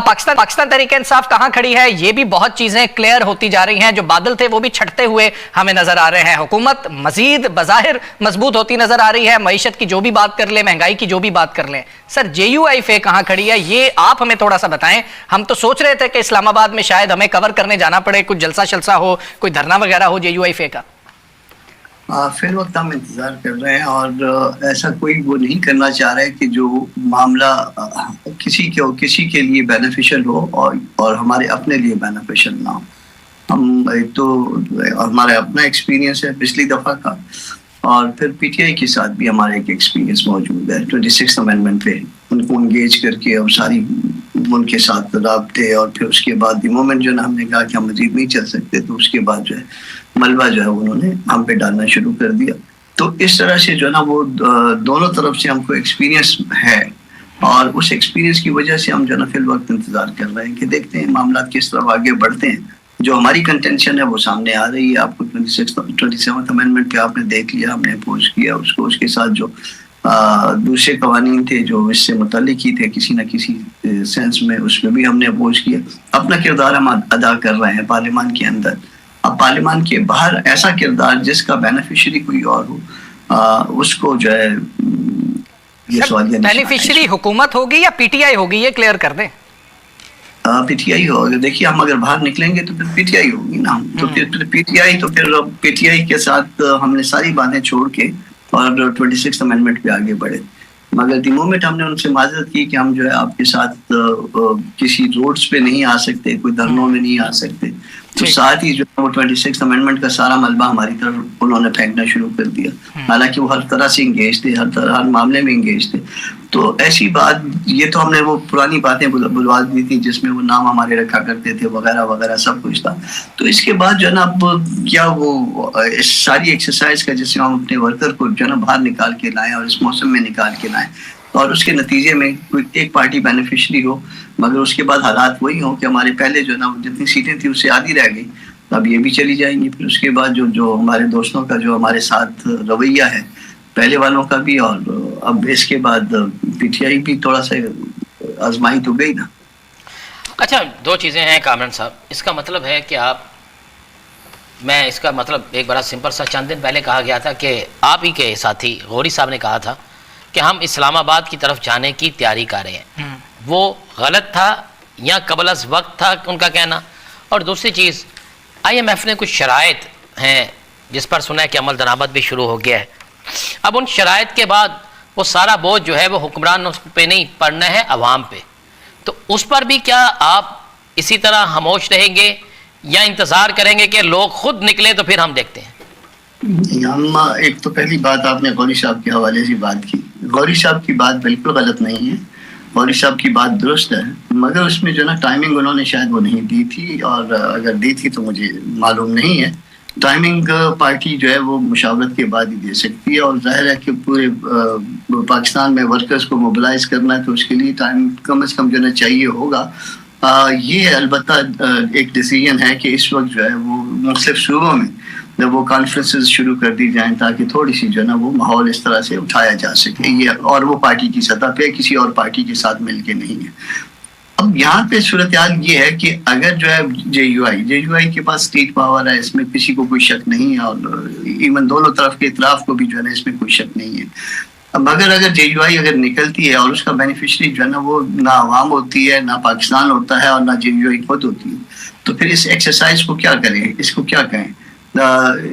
پاکستان تحریک انصاف کہاں کھڑی ہے؟ یہ بھی بہت چیزیں کلیئر ہوتی جا رہی ہیں، جو بادل تھے وہ بھی چھٹتے ہوئے ہمیں نظر آ رہے ہیں، حکومت مزید بظاہر مضبوط ہوتی نظر آ رہی ہے، معیشت کی جو بھی بات کر لیں، مہنگائی کی جو بھی بات کر لیں۔ سر JUIF کہاں کھڑی ہے، یہ آپ ہمیں تھوڑا سا بتائیں۔ ہم تو سوچ رہے تھے کہ اسلام آباد میں شاید ہمیں کور کرنے جانا پڑے، کچھ جلسہ شلسہ ہو، کوئی دھرنا وغیرہ ہو JUIF کا۔ فی الوقت ہم انتظار کر رہے ہیں، اور ایسا کوئی وہ نہیں کرنا چاہ رہے کہ جو معاملہ کسی کے لیے بینیفیشل ہو اور ہمارے اپنے لیے بینیفیشل نہ ہو۔ ہم ایک تو ہمارا اپنا ایکسپیرینس ہے پچھلی دفعہ کا، اور پھر PTI کے ساتھ بھی ہمارا ایک ایکسپیرینس موجود ہے 26 امینڈمنٹ پہ ان کو انگیج کر کے اور ساری ان کے ساتھ رابطے، اور پھر اس کے بعد دی مومنٹ جو ہے نا ہم نے کہا کہ ہم مزید نہیں چل سکتے، تو اس کے بعد جو ہے ملبہ جو ہے انہوں نے ہم پہ ڈالنا شروع کر دیا۔ تو اس طرح سے جو ہے نا وہ دونوں طرف سے ہم کو ایکسپیرینس ہے، اور اس ایکسپیرینس کی وجہ سے ہم جو ہے نا فی الوقت انتظار کر رہے ہیں کہ دیکھتے ہیں معاملات کس طرح آگے بڑھتے ہیں۔ جو ہماری کنٹینشن ہے وہ سامنے آ رہی ہے، آپ کو 27 امینڈمنٹ پہ آپ نے دیکھ لیا، ہم نے اپوز کیا اس کو، اس کے ساتھ جو دوسرے قوانین تھے جو اس سے متعلق ہی تھے کسی نہ کسی سینس میں، اس میں بھی ہم نے اپوز کیا۔ اپنا کردار ہم ادا کر رہے ہیں پارلیمان کے اندر۔ اب پارلیمان کے باہر ایسا کردار جس کا بینیفیشری کوئی اور ہو، اس کو جو ہے یہ سوالیہ بینیفیشری حکومت ہوگی یا PTI ہوگی، یہ کلیئر کر دیں۔ PTI ہوگا۔ دیکھیے ہم اگر باہر نکلیں گے تو پھر PTI ہوگی نا، تو پھر PTI کے ساتھ ہم نے ساری باتیں چھوڑ کے اور 26 امینڈمنٹ پہ آگے بڑھے، مگر دی مومنٹ ہم نے ان سے معذرت کی کہ ہم جو ہے آپ کے ساتھ کسی روڈز پہ نہیں آ سکتے، کوئی دھرنوں میں نہیں آ سکتے، تو ساتھ ہی جو ہے وہ 26 امینڈمنٹ کا سارا ملبہ ہماری طرف انہوں نے پھینکنا شروع کر دیا، حالانکہ وہ ہر طرح سے انگیج تھے، ہر معاملے میں انگیج تھے۔ تو ایسی بات، یہ تو ہم نے وہ پرانی باتیں بلوا دی تھی جس میں وہ نام ہمارے رکھا کرتے تھے وغیرہ وغیرہ سب کچھ تھا۔ تو اس کے بعد جو ہے نا اب کیا وہ اس ساری ایکسرسائز کا جس میں ہم اپنے ورکر کو جو ہے نا باہر نکال کے لائیں اور اس موسم میں نکال کے لائیں، اور اس کے نتیجے میں کوئی ایک پارٹی بینیفیشری ہو، مگر اس کے بعد حالات وہی ہوں کہ ہمارے پہلے جو ہے نا جتنی سیٹیں تھیں اس سے آدھی رہ گئی، اب یہ بھی چلی جائیں گی۔ پھر اس کے بعد جو ہمارے دوستوں کا جو ہمارے ساتھ رویہ ہے پہلے والوں کا بھی، اور اب اس کے بعد PTI بھی تھوڑا سا آزمائی تو گئی نا۔ اچھا، دو چیزیں ہیں کامران صاحب، اس کا مطلب ہے کہ میں اس کا مطلب ایک بڑا سمپل سا، چند دن پہلے کہا گیا تھا کہ آپ ہی کے ساتھی غوری صاحب نے کہا تھا کہ ہم اسلام آباد کی طرف جانے کی تیاری کر رہے ہیں، وہ غلط تھا یا قبل از وقت تھا ان کا کہنا؟ اور دوسری چیز، IMF نے کچھ شرائط ہیں جس پر سنا ہے کہ عمل درآمد بھی شروع ہو گیا ہے، اب ان شرائط کے بعد وہ سارا بوجھ جو ہے وہ حکمران پہ نہیں پڑنا ہے، عوام پہ، تو اس پر بھی کیا آپ اسی طرح خاموش رہیں گے یا انتظار کریں گے کہ لوگ خود نکلے تو پھر ہم دیکھتے ہیں؟ ہم ایک تو پہلی بات آپ نے غوری صاحب کے حوالے سے بات کی، غوری صاحب کی بات بالکل غلط نہیں ہے، غوری صاحب کی بات درست ہے، مگر اس میں جو نا ٹائمنگ انہوں نے شاید وہ نہیں دی تھی، اور اگر دی تھی تو مجھے معلوم نہیں ہے۔ ٹائمنگ پارٹی جو ہے وہ مشاورت کے بعد ہی دے سکتی ہے، اور ظاہر ہے کہ پورے پاکستان میں ورکرز کو موبلائز کرنا ہے، تو اس کے لیے ٹائم کم از کم جو ہے چاہیے ہوگا۔ یہ البتہ ایک ڈیسیجن ہے کہ اس وقت جو ہے وہ مختلف صوبوں میں جب وہ کانفرنسز شروع کر دی جائیں تاکہ تھوڑی سی جو ہے نا وہ ماحول اس طرح سے اٹھایا جا سکے، یہ اور وہ پارٹی کی سطح پہ کسی اور پارٹی کے ساتھ مل کے نہیں ہے۔ اب یہاں پہ صورتحال یہ ہے کہ اگر جو ہے JUI کے پاس اسٹیٹ پاور ہے، اس میں کسی کو کوئی شک نہیں ہے، اور ایون دونوں طرف کے اطراف کو بھی جو ہے نا اس میں کوئی شک نہیں ہے۔ اب اگر JUI اگر نکلتی ہے اور اس کا بینیفیشری جو ہے نا وہ نہ عوام ہوتی ہے، نہ پاکستان ہوتا ہے، اور نہ JUI خود ہوتی ہے، تو پھر اس ایکسرسائز کو کیا کریں، اس کو کیا کہیں؟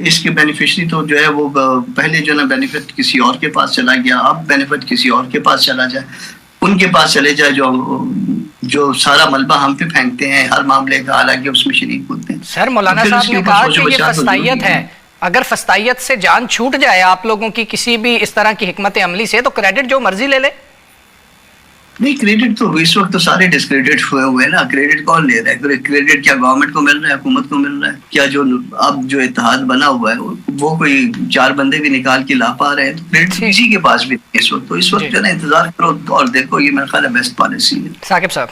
اس کے بینیفیشری تو جو ہے وہ پہلے جو ہے نا بینیفٹ کسی اور کے پاس چلا گیا، اب بینیفٹ کسی اور کے پاس چلا جائے، ان کے پاس چلے جائے جو سارا ملبہ ہم پہ پھینکتے ہیں ہر معاملے کا، حالانکہ اس میں شریک ہوتے ہیں۔ سر مولانا صاحب نے کہا کہ یہ فسطائیت ہے، اگر فسطائیت سے جان چھوٹ جائے آپ لوگوں کی کسی بھی اس طرح کی حکمت عملی سے، تو کریڈٹ جو مرضی لے لے۔ نہیں، کریڈٹ تو اس وقت تو سارے ڈسکریڈٹ ہوئے ہوئے نا، کریڈٹ کون لے رہا ہے؟ کریڈٹ کیا گورنمنٹ کو مل رہا ہے، حکومت کو مل رہا ہے؟ کیا جو اب جو اتحاد بنا ہوا ہے وہ کوئی 4 بندے بھی نکال کے لا پا رہے ہیں؟ تو کریڈٹ کسی کے پاس بھی نہیں اس وقت، تو اس وقت جو ہے نا انتظار کرو اور دیکھو، یہ میرا خیال ہے بیسٹ پالیسی ہے۔ ثاقب صاحب۔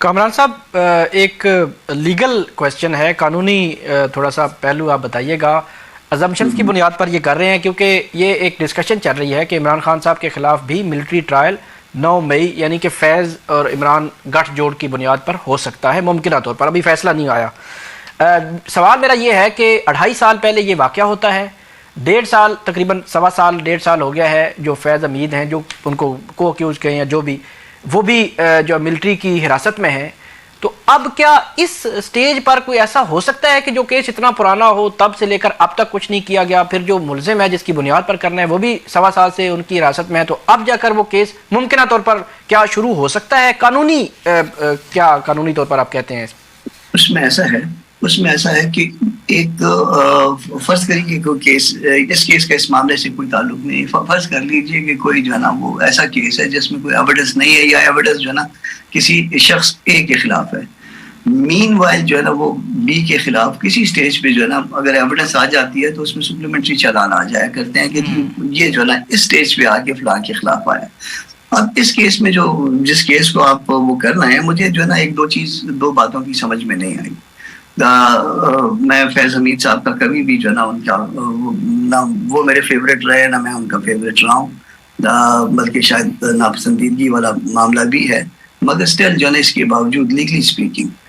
کامران صاحب، ایک لیگل کویسچن ہے، قانونی تھوڑا سا پہلو آپ بتائیے گا۔ ازمپشنز کی بنیاد پر یہ کر رہے ہیں کیونکہ یہ ایک ڈسکشن چل رہی ہے کہ عمران خان صاحب کے خلاف بھی ملٹری ٹرائل 9 مئی یعنی کہ فیض اور عمران گٹھ جوڑ کی بنیاد پر ہو سکتا ہے ممکنہ طور پر، ابھی فیصلہ نہیں آیا۔ سوال میرا یہ ہے کہ 2.5 سال پہلے یہ واقعہ ہوتا ہے، 1.5 سال تقریباً 1.25 سال ہو گیا ہے جو فیض حمید ہیں، جو ان کو اکیوز کہیں یا جو بھی، وہ بھی جو ملٹری کی حراست میں ہیں، تو اب کیا اس سٹیج پر کوئی ایسا ہو سکتا ہے کہ جو کیس اتنا پرانا ہو، تب سے لے کر اب تک کچھ نہیں کیا گیا، پھر جو ملزم ہے جس کی بنیاد پر کرنا ہے وہ بھی 1.25 سال سے ان کی حراست میں ہے، تو اب جا کر وہ کیس ممکنہ طور پر کیا شروع ہو سکتا ہے؟ قانونی طور پر آپ کہتے ہیں اس میں ایسا ہے کہ ایک فرض کریے کہ کوئی کیس، اس کیس کا اس معاملے سے کوئی تعلق نہیں، فرض کر لیجئے کہ کوئی جو ہے نا وہ ایسا کیس ہے جس میں کوئی ایویڈنس نہیں ہے، یا ایویڈنس جو ہے نا کسی شخص اے کے خلاف ہے، مین وائل جو ہے نا وہ بی کے خلاف کسی سٹیج پہ جو ہے نا اگر ایویڈنس آ جاتی ہے تو اس میں سپلیمنٹری چالان آ جایا کرتے ہیں کہ یہ جو ہے نا اس سٹیج پہ آ کے فلاں کے خلاف آیا۔ اب اس کیس میں جس کیس کو آپ وہ کرنا ہے، مجھے جو ہے نا ایک دو باتوں کی سمجھ میں نہیں آئی۔ میں فیض حمید صاحب کا کبھی بھی جو ہے نا ان کا نہ وہ میرے فیوریٹ رہے، نہ میں ان کا فیوریٹ رہا ہوں، بلکہ شاید ناپسندیدگی والا معاملہ بھی ہے، مگر اسٹل جو ہے نا اس کے باوجود لیگلی اسپیکنگ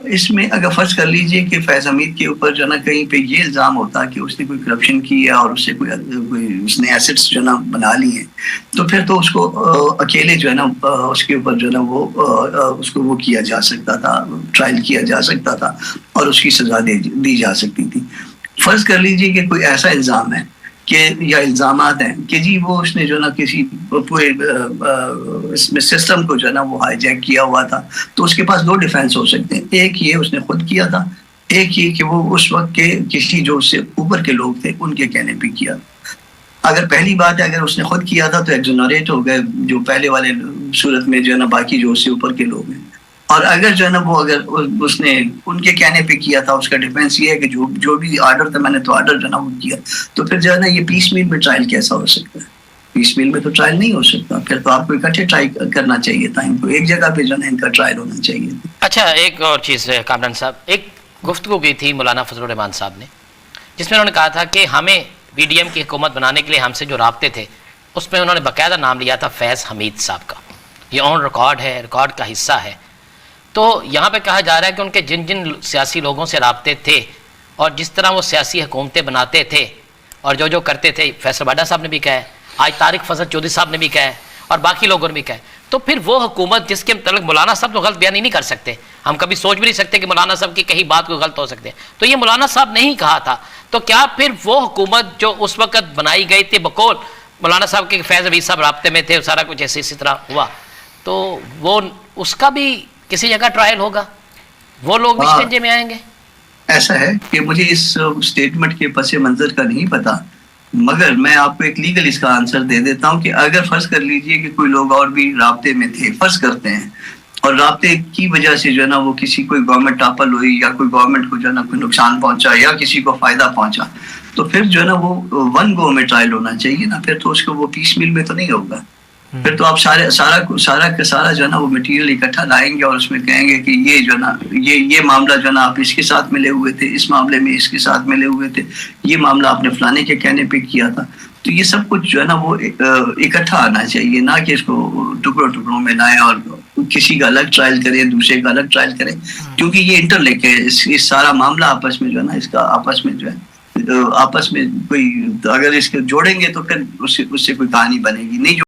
اس میں اگر فرض کر لیجئے کہ فیض حمید کے اوپر جو ہے نا کہیں پہ یہ الزام ہوتا کہ اس نے کوئی کرپشن کی ہے اور اس سے کوئی اس نے ایسٹس جو ہے نا بنا لی ہیں، تو پھر تو اس کو اکیلے جو ہے نا اس کے اوپر جو ہے نا وہ اس کو وہ کیا جا سکتا تھا، ٹرائل کیا جا سکتا تھا اور اس کی سزا دی جا سکتی تھی۔ فرض کر لیجئے کہ کوئی ایسا الزام ہے کہ یا الزامات ہیں کہ جی وہ اس نے جو ہے نا کسی پورے اس میں سسٹم کو جو ہے نا وہ ہائی جیک کیا ہوا تھا، تو اس کے پاس 2 ڈیفینس ہو سکتے ہیں، ایک یہ اس نے خود کیا تھا، ایک یہ کہ وہ اس وقت کے کسی جو اس سے اوپر کے لوگ تھے ان کے کہنے پہ کیا۔ اگر پہلی بات ہے اگر اس نے خود کیا تھا تو ایگزونریٹ ہو گئے جو پہلے والے صورت میں جو ہے نا باقی جو اس سے اوپر کے لوگ ہیں، اور اگر جو ہے نا وہ اگر اس نے ان کے کہنے پہ کیا تھا، اس کا ڈیفینس یہ ہے کہ جو بھی آرڈر تھا میں نے تو آرڈر جو ہے نا وہ کیا، تو پھر جو ہے نا یہ پیس میل میں ٹرائل کیسا ہو سکتا ہے؟ پیس میل میں تو ٹرائل نہیں ہو سکتا، پھر تو آپ کو اکٹھے ٹرائی کرنا چاہیے تھا، ان کو ایک جگہ پہ جو ہے نا ان کا ٹرائل ہونا چاہیے تھا۔ اچھا، ایک اور چیز ہے کامران صاحب، ایک گفتگو کی تھی مولانا فضل الرحمان صاحب نے، جس میں انہوں نے کہا تھا کہ ہمیں پی ڈی ایم کی حکومت بنانے کے لیے ہم سے جو رابطے تھے اس میں انہوں نے باقاعدہ نام لیا تھا فیض حمید صاحب کا، یہ آن ریکارڈ ہے، ریکارڈ کا حصہ ہے۔ تو یہاں پہ کہا جا رہا ہے کہ ان کے جن سیاسی لوگوں سے رابطے تھے اور جس طرح وہ سیاسی حکومتیں بناتے تھے اور جو کرتے تھے، فیصل باڈا صاحب نے بھی کہا ہے، آج طارق فضل چودھری صاحب نے بھی کہا ہے اور باقی لوگوں نے بھی کہا ہے، تو پھر وہ حکومت جس کے متعلق مولانا صاحب تو غلط بیان ہی نہیں کر سکتے، ہم کبھی سوچ بھی نہیں سکتے کہ مولانا صاحب کی کہیں بات کو غلط ہو سکتے ہیں، تو یہ مولانا صاحب نے ہی کہا تھا، تو کیا پھر وہ حکومت جو اس وقت بنائی گئی تھی بقول مولانا صاحب کے فیض حمید صاحب رابطے میں تھے، سارا کچھ اسی طرح ہوا، تو وہ اس کا بھی کسی جگہ ٹرائل ہوگا، وہ لوگ بھی شکنجے میں آئیں گے؟ ایسا ہے کہ مجھے اس سٹیٹمنٹ کے پس منظر کا نہیں پتا، مگر میں آپ کو ایک لیگل اس کا آنسر دے دیتا ہوں کہ اگر فرض کر لیجئے کہ کوئی لوگ اور بھی رابطے میں تھے، فرض کرتے ہیں، اور رابطے کی وجہ سے جو ہے نا وہ کسی کوئی گورنمنٹ ٹاپل ہوئی یا کوئی گورنمنٹ کو جو ہے نا کوئی نقصان پہنچا یا کسی کو فائدہ پہنچا، تو پھر جو ہے نا وہ 1 گو میں ٹرائل ہونا چاہیے نا، پھر تو اس کو وہ پیس میل میں تو نہیں ہوگا، پھر تو آپ سارا جو ہے نا وہ مٹیریل اکٹھا لائیں گے اور اس میں کہیں گے کہ یہ جو ہے نا یہ معاملہ جو ہے نا آپ اس کے ساتھ ملے ہوئے تھے، اس معاملے میں اس کے ساتھ ملے ہوئے تھے، یہ معاملہ آپ نے فلانے کے کہنے پہ کیا تھا، تو یہ سب کچھ جو ہے نا وہ اکٹھا آنا چاہیے، نہ کہ اس کو ٹکڑوں میں لائیں اور کسی کا الگ ٹرائل کریں، دوسرے کا الگ ٹرائل کریں، کیونکہ یہ انٹر لنک ہے، اس سارا معاملہ آپس میں جو ہے نا اس کا آپس میں جو ہے آپس میں کوئی اگر اس کو جوڑیں گے تو پھر اس سے کوئی کہانی بنے گی نہیں۔